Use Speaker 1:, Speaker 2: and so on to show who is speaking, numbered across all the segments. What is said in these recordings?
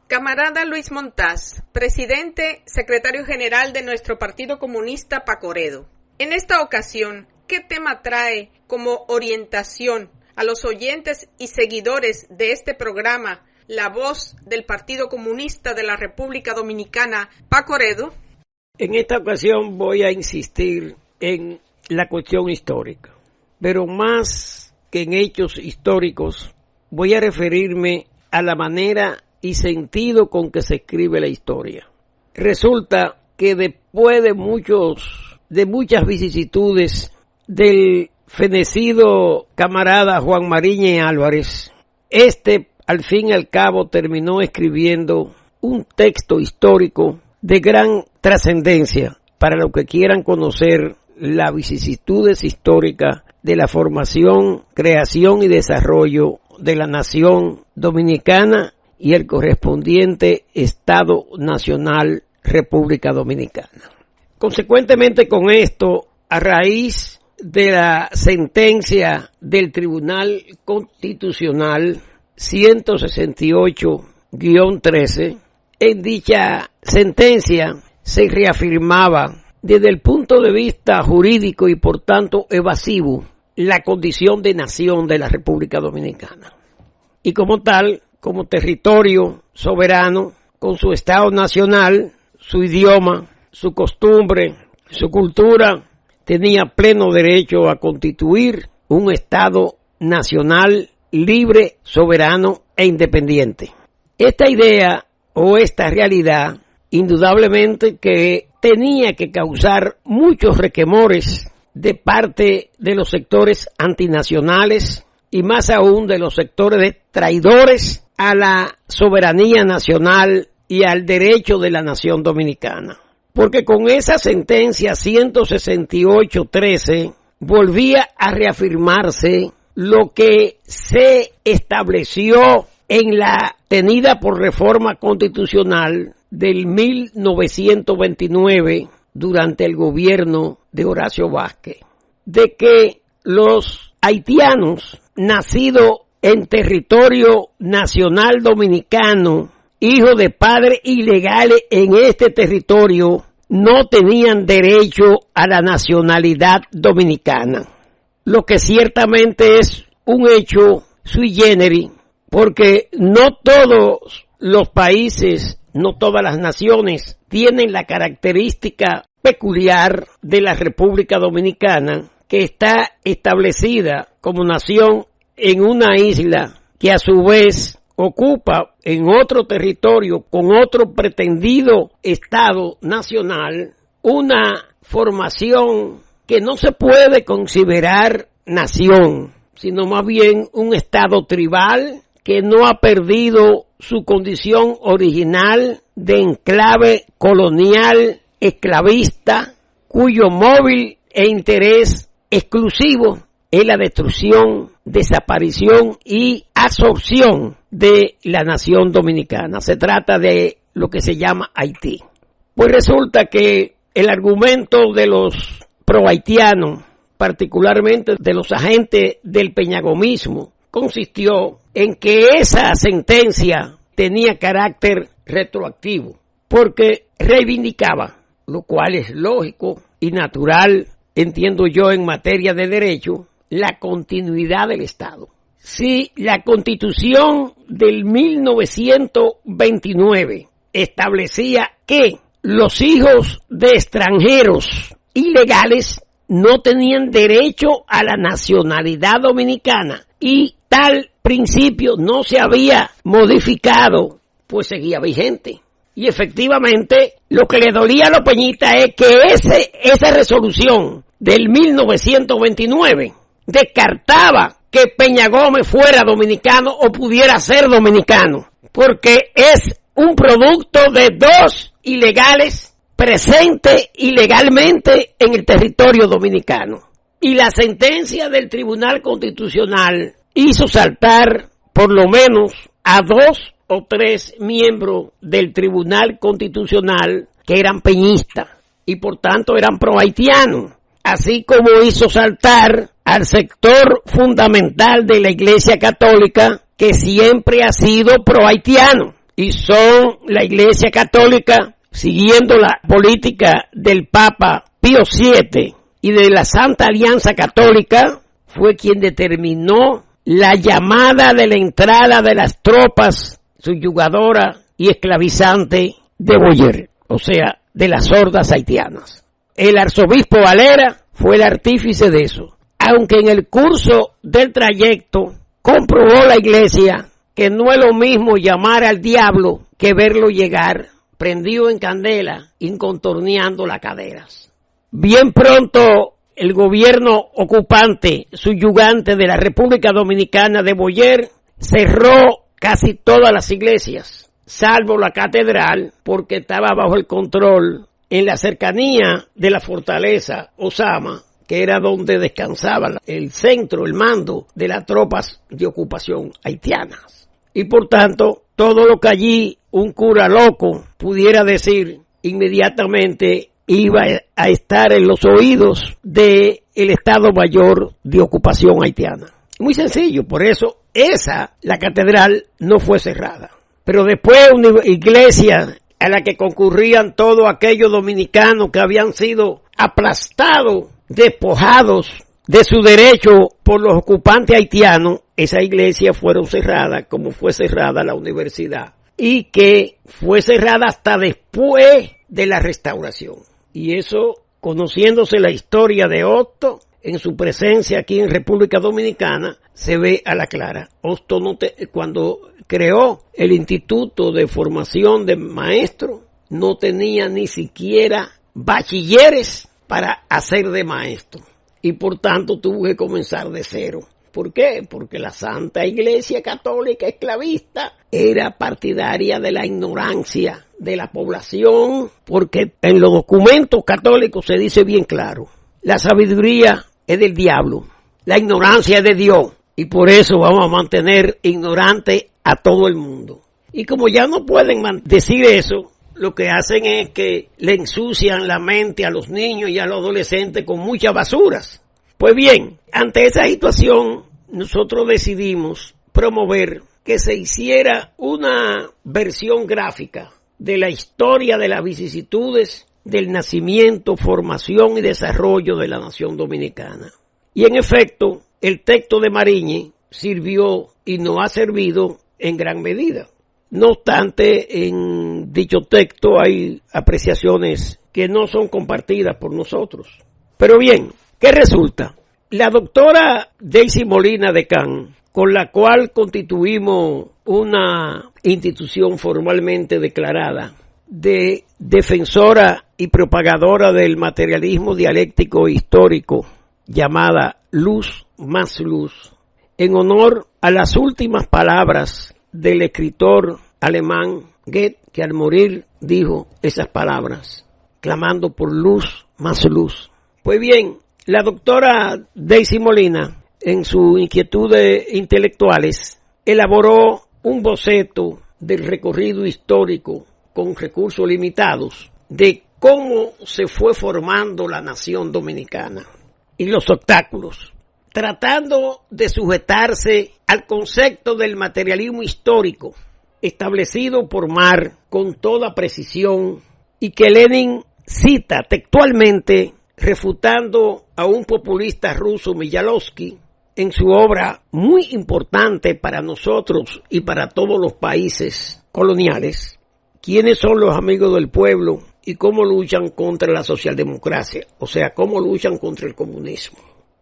Speaker 1: Camarada Luis Montaz, presidente, secretario general de nuestro Partido Comunista Pacoredo. En esta ocasión, ¿qué tema trae como orientación a los oyentes y seguidores de este programa, La Voz del Partido Comunista de la República Dominicana, Pacoredo?
Speaker 2: En esta ocasión voy a insistir en la cuestión histórica, pero más que en hechos históricos, voy a referirme a la manera y sentido con que se escribe la historia. Resulta que después de muchas vicisitudes del fenecido camarada Juan Mariñez Álvarez, al fin y al cabo terminó escribiendo un texto histórico de gran trascendencia para los que quieran conocer las vicisitudes históricas de la formación, creación y desarrollo de la nación dominicana y el correspondiente Estado Nacional República Dominicana. Consecuentemente con esto, a raíz de la sentencia del Tribunal Constitucional 168-13, en dicha sentencia se reafirmaba desde el punto de vista jurídico y por tanto evasivo la condición de nación de la República Dominicana. Y como tal, como territorio soberano, con su Estado nacional, su idioma, su costumbre, su cultura, tenía pleno derecho a constituir un Estado nacional libre, soberano e independiente. Esta idea o esta realidad, indudablemente que tenía que causar muchos requemores de parte de los sectores antinacionales y más aún de los sectores de traidores a la soberanía nacional y al derecho de la nación dominicana. Porque con esa sentencia 168-13 volvía a reafirmarse lo que se estableció en la tenida por reforma constitucional del 1929 durante el gobierno de Horacio Vázquez, de que los haitianos nacidos en territorio nacional dominicano, hijos de padres ilegales en este territorio, no tenían derecho a la nacionalidad dominicana. Lo que ciertamente es un hecho sui generis, porque no todos los países, no todas las naciones tienen la característica peculiar de la República Dominicana, que está establecida como nación en una isla que a su vez ocupa en otro territorio con otro pretendido Estado nacional una formación que no se puede considerar nación, sino más bien un Estado tribal que no ha perdido su condición original de enclave colonial esclavista, cuyo móvil e interés exclusivo es la destrucción, desaparición y absorción de la nación dominicana. Se trata de lo que se llama Haití. Pues resulta que el argumento de los pro-haitianos, particularmente de los agentes del peñagomismo, consistió en que esa sentencia tenía carácter retroactivo, porque reivindicaba, lo cual es lógico y natural, entiendo yo, en materia de derecho, la continuidad del Estado. Si la Constitución del 1929 establecía que los hijos de extranjeros ilegales no tenían derecho a la nacionalidad dominicana y tal principio no se había modificado, pues seguía vigente. Y efectivamente, lo que le dolía a los peñistas es que esa resolución del 1929 descartaba que Peña Gómez fuera dominicano o pudiera ser dominicano, porque es un producto de dos ilegales presentes ilegalmente en el territorio dominicano. Y la sentencia del Tribunal Constitucional hizo saltar por lo menos a 2 o 3 miembros del Tribunal Constitucional que eran peñistas y por tanto eran pro-haitianos, así como hizo saltar al sector fundamental de la Iglesia Católica que siempre ha sido pro-haitiano. y son la Iglesia Católica, siguiendo la política del Papa Pío VII y de la Santa Alianza Católica, fue quien determinó la llamada de la entrada de las tropas subyugadoras y esclavizantes de Boyer, o sea, de las hordas haitianas. El arzobispo Valera fue el artífice de eso, aunque en el curso del trayecto comprobó la Iglesia que no es lo mismo llamar al diablo que verlo llegar prendido en candela, incontorneando las caderas. Bien pronto el gobierno ocupante, subyugante de la República Dominicana de Boyer, cerró casi todas las iglesias, salvo la catedral, porque estaba bajo el control en la cercanía de la fortaleza Osama, que era donde descansaba el centro, el mando de las tropas de ocupación haitianas. Y por tanto, todo lo que allí un cura loco pudiera decir, inmediatamente iba a estar en los oídos del Estado Mayor de ocupación haitiana. Muy sencillo, por eso la catedral no fue cerrada. Pero después una iglesia a la que concurrían todos aquellos dominicanos que habían sido aplastados, despojados de su derecho por los ocupantes haitianos, esa iglesia fueron cerradas como fue cerrada la universidad y que fue cerrada hasta después de la restauración. Y eso, conociéndose la historia de Hostos, en su presencia aquí en República Dominicana, se ve a la clara. Hostos cuando creó el Instituto de Formación de Maestros, no tenía ni siquiera bachilleres para hacer de maestro. Y por tanto tuvo que comenzar de cero. ¿Por qué? Porque la Santa Iglesia Católica esclavista era partidaria de la ignorancia de la población, porque en los documentos católicos se dice bien claro, la sabiduría es del diablo, la ignorancia es de Dios, y por eso vamos a mantener ignorante a todo el mundo. Y como ya no pueden decir eso, lo que hacen es que le ensucian la mente a los niños y a los adolescentes con muchas basuras. Pues bien, ante esa situación, nosotros decidimos promover que se hiciera una versión gráfica de la historia de las vicisitudes del nacimiento, formación y desarrollo de la nación dominicana. Y en efecto, el texto de Mariñez sirvió y nos ha servido en gran medida. No obstante, en dicho texto hay apreciaciones que no son compartidas por nosotros. Pero bien, ¿qué resulta? La doctora Daisy Molina Decán, con la cual constituimos una institución formalmente declarada de defensora y propagadora del materialismo dialéctico histórico, llamada Luz más Luz, en honor a las últimas palabras del escritor alemán Goethe, que al morir dijo esas palabras, clamando por luz más luz. Pues bien, la doctora Daisy Molina, en sus inquietudes intelectuales, elaboró un boceto del recorrido histórico con recursos limitados de cómo se fue formando la nación dominicana y los obstáculos, tratando de sujetarse al concepto del materialismo histórico establecido por Marx con toda precisión y que Lenin cita textualmente, refutando a un populista ruso, Mijalovsky, en su obra muy importante para nosotros y para todos los países coloniales, quiénes son los amigos del pueblo y cómo luchan contra la socialdemocracia, o sea, cómo luchan contra el comunismo.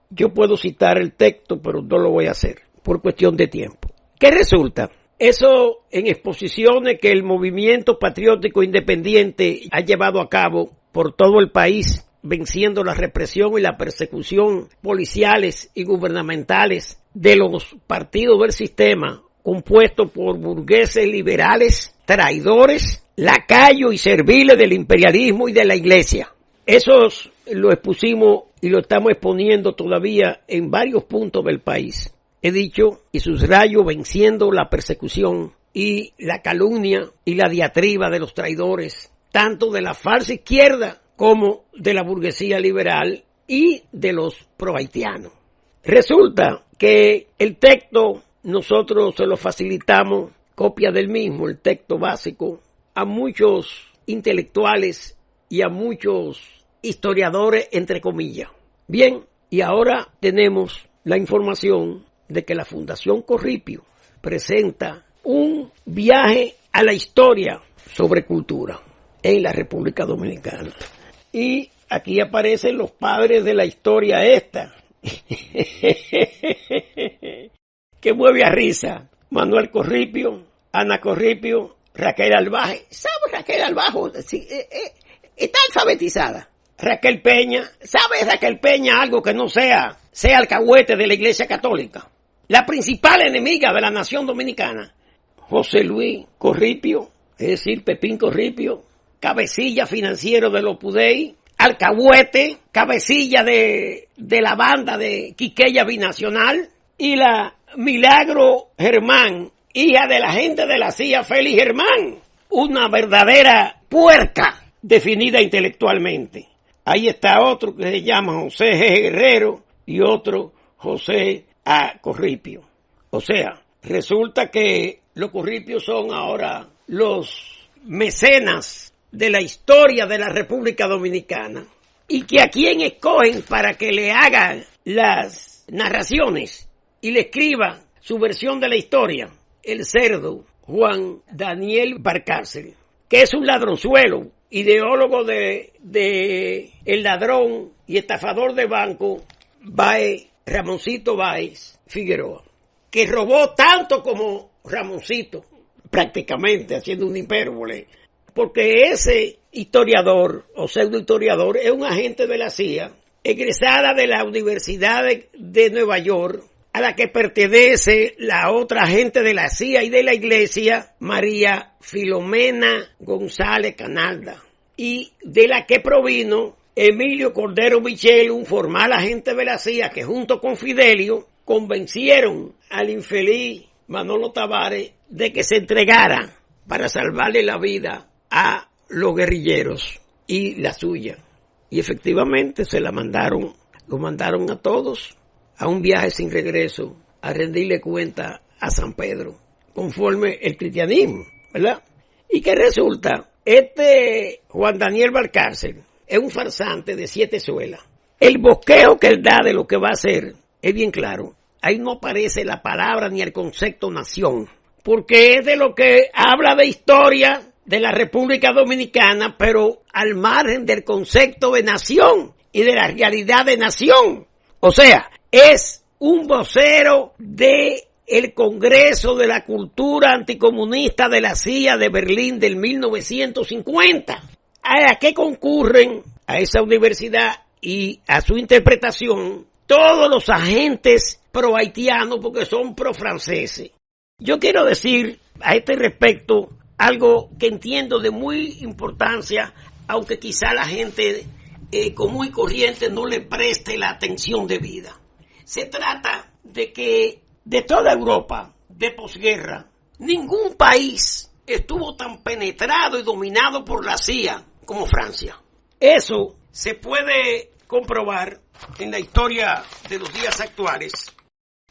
Speaker 2: Yo puedo citar el texto, pero no lo voy a hacer por cuestión de tiempo. ¿Qué resulta? Eso en exposiciones que el movimiento patriótico independiente ha llevado a cabo por todo el país, venciendo la represión y la persecución policiales y gubernamentales de los partidos del sistema, compuesto por burgueses liberales, traidores, lacayos y serviles del imperialismo y de la iglesia. Esos lo expusimos y lo estamos exponiendo todavía en varios puntos del país. He dicho y subrayo, venciendo la persecución y la calumnia y la diatriba de los traidores, tanto de la falsa izquierda como de la burguesía liberal y de los pro-haitianos. Resulta que el texto nosotros se lo facilitamos copia del mismo, el texto básico, a muchos intelectuales y a muchos historiadores, entre comillas. Bien, y ahora tenemos la información de que la Fundación Corripio presenta un viaje a la historia sobre cultura en la República Dominicana. Y aquí aparecen los padres de la historia esta, que mueve a risa. Manuel Corripio, Ana Corripio, Raquel Albaje. ¿Sabe Raquel Albaje? Sí, está alfabetizada. Raquel Peña. ¿Sabe Raquel Peña algo que no sea alcahuete de la Iglesia Católica? La principal enemiga de la nación dominicana. José Luis Corripio, es decir, Pepín Corripio, cabecilla financiero de los Pudey, alcahuete, cabecilla de la banda de Quiqueya Binacional, y la Milagro Germán, hija de la gente de la CIA, Félix Germán, una verdadera puerca definida intelectualmente. Ahí está otro que se llama José G. Guerrero y otro José A. Corripio. O sea, resulta que los Corripios son ahora los mecenas de la historia de la República Dominicana, y que a quien escogen para que le hagan las narraciones y le escriba su versión de la historia, el cerdo Juan Daniel Barcárcel, que es un ladronzuelo, ideólogo de el ladrón y estafador de banco Ramoncito Báez Figueroa, que robó tanto como Ramoncito, prácticamente haciendo un hipérbole, porque ese historiador o pseudohistoriador es un agente de la CIA, egresada de la Universidad de Nueva York, a la que pertenece la otra agente de la CIA y de la Iglesia, María Filomena González Canalda, y de la que provino Emilio Cordero Michel, un formal agente de la CIA que junto con Fidelio convencieron al infeliz Manolo Tavares de que se entregara para salvarle la vida a los guerrilleros y la suya. Y efectivamente lo mandaron a todos a un viaje sin regreso, a rendirle cuenta a San Pedro, conforme el cristianismo, ¿verdad? Y que resulta, Juan Daniel Valcárcel es un farsante de 7 suelas. El bosqueo que él da de lo que va a hacer es bien claro. Ahí no aparece la palabra ni el concepto nación, porque es de lo que habla de historia de la República Dominicana, pero al margen del concepto de nación y de la realidad de nación. O sea, es un vocero de el Congreso de la Cultura Anticomunista de la CIA de Berlín del 1950, a que concurren a esa universidad y a su interpretación todos los agentes pro-haitianos, porque son pro-franceses. Yo quiero decir a este respecto algo que entiendo de muy importancia, aunque quizá la gente común y corriente no le preste la atención debida. Se trata de que de toda Europa de posguerra, ningún país estuvo tan penetrado y dominado por la CIA como Francia. Eso se puede comprobar en la historia de los días actuales,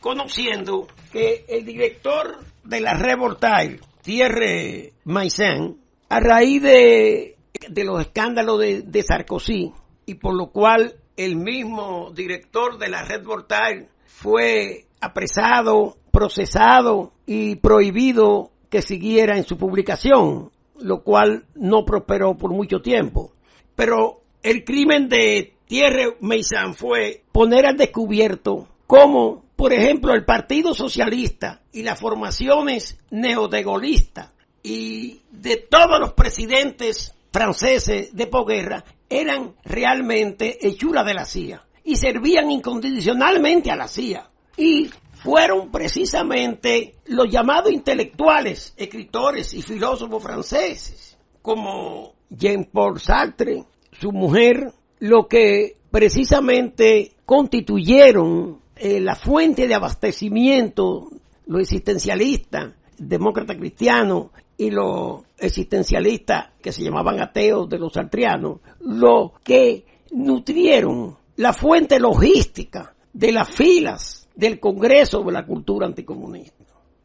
Speaker 2: conociendo que el director de la Red Voltaire, Thierry Meyssan, a raíz de los escándalos de Sarkozy, y por lo cual el mismo director de la Red Voltaire fue apresado, procesado y prohibido que siguiera en su publicación, lo cual no prosperó por mucho tiempo. Pero el crimen de Thierry Meyssan fue poner al descubierto cómo, por ejemplo, el Partido Socialista y las formaciones neodegolistas y de todos los presidentes franceses de posguerra eran realmente hechuras de la CIA y servían incondicionalmente a la CIA. Y fueron precisamente los llamados intelectuales, escritores y filósofos franceses, como Jean-Paul Sartre, su mujer, lo que precisamente constituyeron la fuente de abastecimiento, los existencialistas, demócratas cristianos y los existencialistas que se llamaban ateos de los sartrianos, los que nutrieron la fuente logística de las filas del Congreso de la Cultura Anticomunista.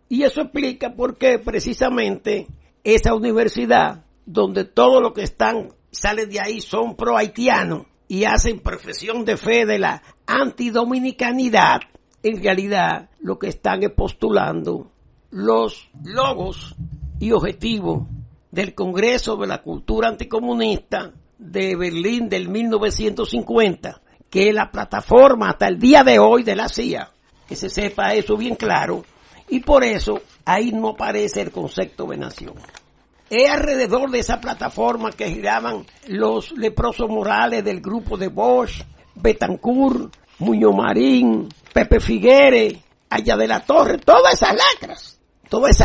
Speaker 2: Y eso explica por qué precisamente esa universidad, donde todos los que salen de ahí son pro haitianos y hacen profesión de fe de la antidominicanidad, en realidad lo que están es postulando los logos y objetivos del Congreso de la Cultura Anticomunista de Berlín del 1950, que es la plataforma hasta el día de hoy de la CIA, que se sepa eso bien claro, y por eso ahí no aparece el concepto de nación. Es alrededor de esa plataforma que giraban los leprosos morales del grupo de Bosch, Betancourt, Muñoz Marín, Pepe Figueres, Aya de la Torre, todas esas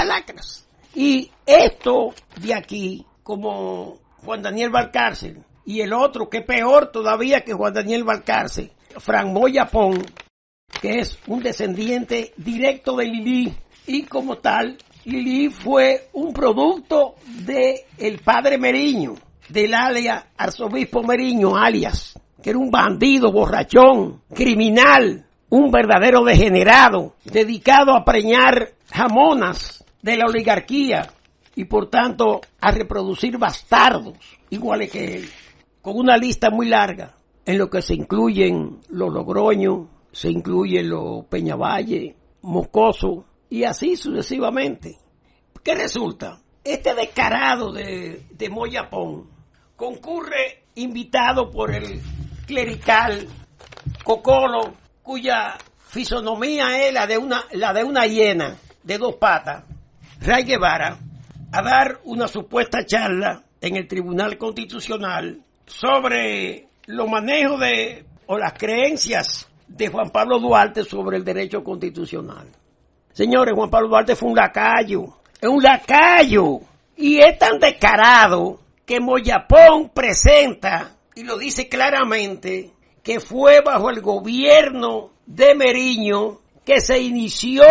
Speaker 2: lacras. Y esto de aquí, como Juan Daniel Valcárcel, y el otro que es peor todavía que Juan Daniel Valcárcel, Frank Moya Pons, que es un descendiente directo de Lili, y como tal, Lili fue un producto de el padre Meriño, del alias arzobispo Meriño, alias, que era un bandido, borrachón, criminal, un verdadero degenerado, dedicado a preñar jamonas de la oligarquía y por tanto a reproducir bastardos iguales que él, con una lista muy larga en lo que se incluyen los Logroño, se incluyen los Peñavalle, Moscoso y así sucesivamente. ¿Qué resulta? Este descarado de Moya Pons concurre invitado por el clerical Cocolo, cuya fisonomía es la de una hiena de dos patas, Ray Guevara, a dar una supuesta charla en el Tribunal Constitucional sobre los manejos o las creencias de Juan Pablo Duarte sobre el derecho constitucional. Señores, Juan Pablo Duarte fue un lacayo, y es tan descarado que Moya Pons presenta, y lo dice claramente, que fue bajo el gobierno de Meriño que se inició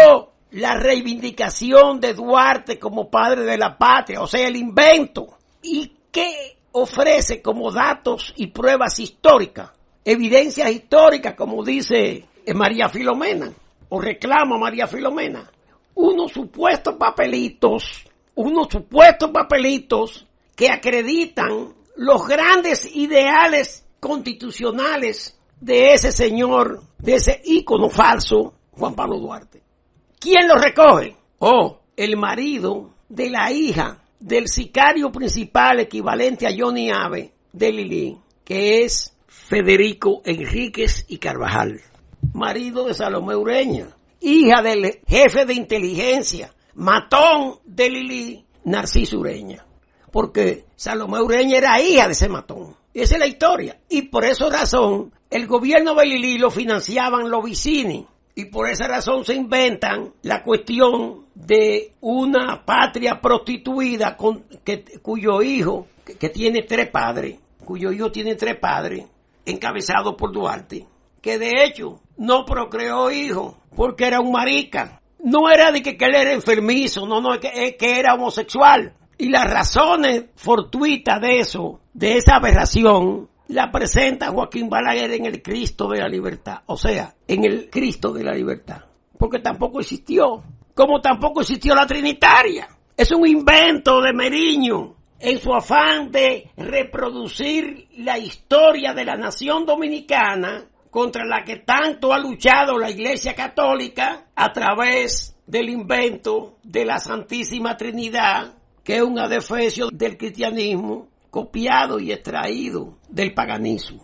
Speaker 2: la reivindicación de Duarte como padre de la patria, o sea, el invento, y que ofrece como datos y pruebas históricas, evidencias históricas, como dice María Filomena, o reclama María Filomena, unos supuestos papelitos que acreditan los grandes ideales constitucionales de ese señor, de ese ícono falso, Juan Pablo Duarte. ¿Quién lo recoge? El marido de la hija del sicario principal equivalente a Johnny Abe de Lili, que es Federico Enríquez y Carvajal, marido de Salomé Ureña, hija del jefe de inteligencia, matón de Lili, Narciso Ureña, porque Salomé Ureña era hija de ese matón. Esa es la historia. Y por esa razón, el gobierno de Lili lo financiaban los Vicini. Y por esa razón se inventan la cuestión de una patria prostituida cuyo hijo, que tiene tres padres, encabezado por Duarte, que de hecho no procreó hijos porque era un marica. No era de que él era enfermizo, que era homosexual. Y las razones fortuitas de eso, de esa aberración, la presenta Joaquín Balaguer en el Cristo de la Libertad. O sea, en el Cristo de la Libertad. Porque tampoco existió. Como tampoco existió la Trinitaria. Es un invento de Meriño en su afán de reproducir la historia de la nación dominicana contra la que tanto ha luchado la Iglesia Católica a través del invento de la Santísima Trinidad, que es un adefesio del cristianismo copiado y extraído del paganismo.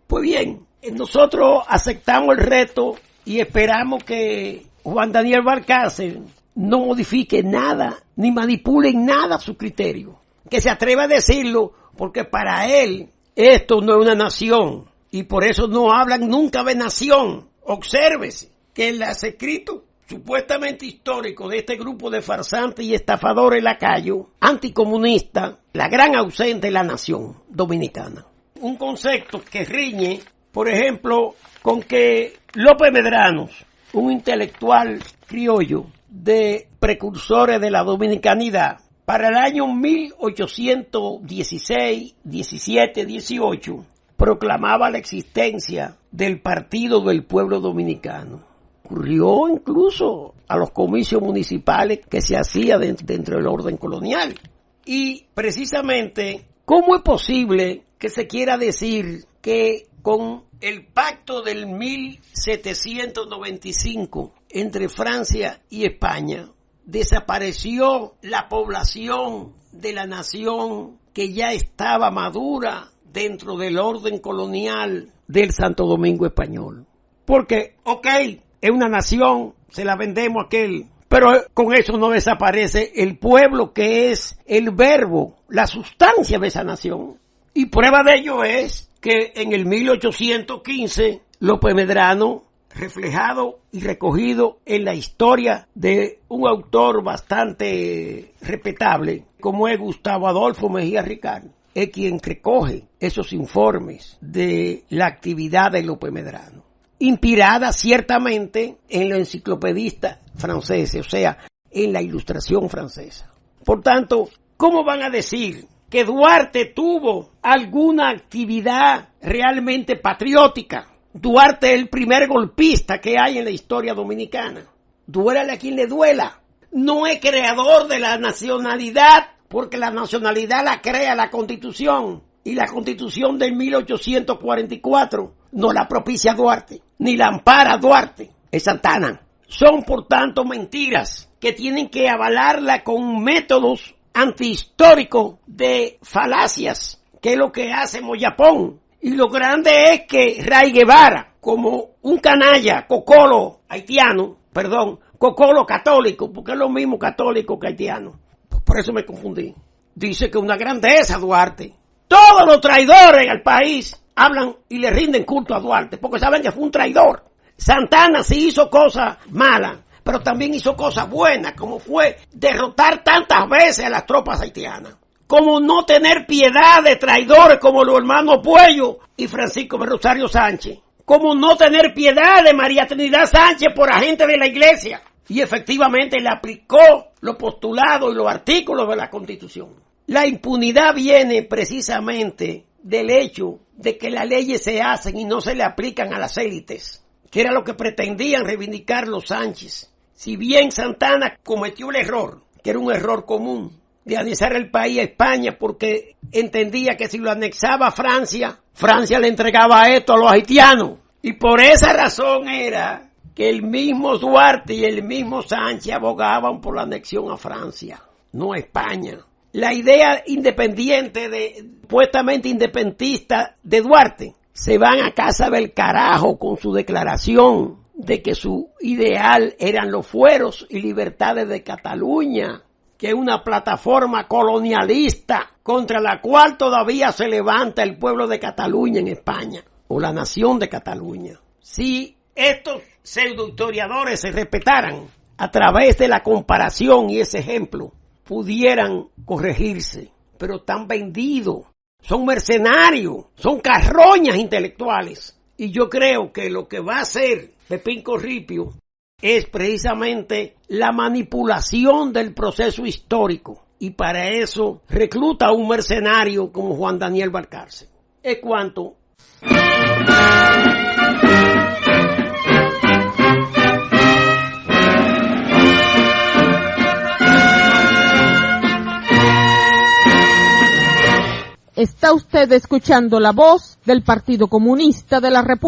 Speaker 2: Pues bien, nosotros aceptamos el reto y esperamos que Juan Daniel Valcárcel no modifique nada, ni manipule en nada su criterio. Que se atreva a decirlo, porque para él esto no es una nación, y por eso no hablan nunca de nación. Obsérvese que en los escritos supuestamente históricos de este grupo de farsantes y estafadores lacayos, anticomunistas, la gran ausente es la nación dominicana. Un concepto que riñe, por ejemplo, con que López Medrano, un intelectual criollo de precursores de la dominicanidad, para el año 1816, 17, 18, proclamaba la existencia del Partido del Pueblo Dominicano. Ocurrió incluso a los comicios municipales que se hacía dentro del orden colonial. Y precisamente, ¿cómo es posible que se quiera decir que con el pacto del 1795 entre Francia y España desapareció la población de la nación que ya estaba madura dentro del orden colonial del Santo Domingo español? Porque, es una nación, se la vendemos a aquel, pero con eso no desaparece el pueblo que es el verbo, la sustancia de esa nación. Y prueba de ello es que en el 1815 López Medrano, reflejado y recogido en la historia de un autor bastante respetable como es Gustavo Adolfo Mejía Ricard, es quien recoge esos informes de la actividad de López Medrano, inspirada ciertamente en los enciclopedistas franceses, o sea, en la Ilustración francesa. Por tanto, ¿cómo van a decir que Duarte tuvo alguna actividad realmente patriótica? Duarte es el primer golpista que hay en la historia dominicana. Duélale a quien le duela. No es creador de la nacionalidad, porque la nacionalidad la crea la Constitución. Y la Constitución del 1844 no la propicia Duarte, ni la ampara Duarte. Es Santana. Son, por tanto, mentiras que tienen que avalarla con métodos antihistóricos de falacias, que es lo que hace Moyapón. Y lo grande es que Ray Guevara, como un canalla, cocolo católico, porque es lo mismo católico que haitiano, por eso me confundí, dice que una grandeza Duarte. Todos los traidores al país hablan y le rinden culto a Duarte, porque saben que fue un traidor. Santana sí hizo cosas malas, pero también hizo cosas buenas, como fue derrotar tantas veces a las tropas haitianas. Como no tener piedad de traidores como los hermanos Puello y Francisco de Rosario Sánchez. Como no tener piedad de María Trinidad Sánchez por agente de la iglesia. Y efectivamente le aplicó los postulados y los artículos de la Constitución. La impunidad viene precisamente del hecho de que las leyes se hacen y no se le aplican a las élites, que era lo que pretendían reivindicar los Sánchez. Si bien Santana cometió el error, que era un error común, de anexar el país a España, porque entendía que si lo anexaba a Francia, Francia le entregaba esto a los haitianos. Y por esa razón era que el mismo Duarte y el mismo Sánchez abogaban por la anexión a Francia, no a España. La idea independiente, supuestamente independentista de Duarte, se van a casa del carajo con su declaración de que su ideal eran los fueros y libertades de Cataluña, que es una plataforma colonialista contra la cual todavía se levanta el pueblo de Cataluña en España, o la nación de Cataluña. Si estos pseudohistoriadores se respetaran a través de la comparación y ese ejemplo, pudieran corregirse, pero están vendidos, son mercenarios, son carroñas intelectuales. Y yo creo que lo que va a hacer Pepín Corripio es precisamente la manipulación del proceso histórico, y para eso recluta a un mercenario como Juan Daniel Valcárcel. Es cuanto.
Speaker 1: Está usted escuchando la voz del Partido Comunista de la República.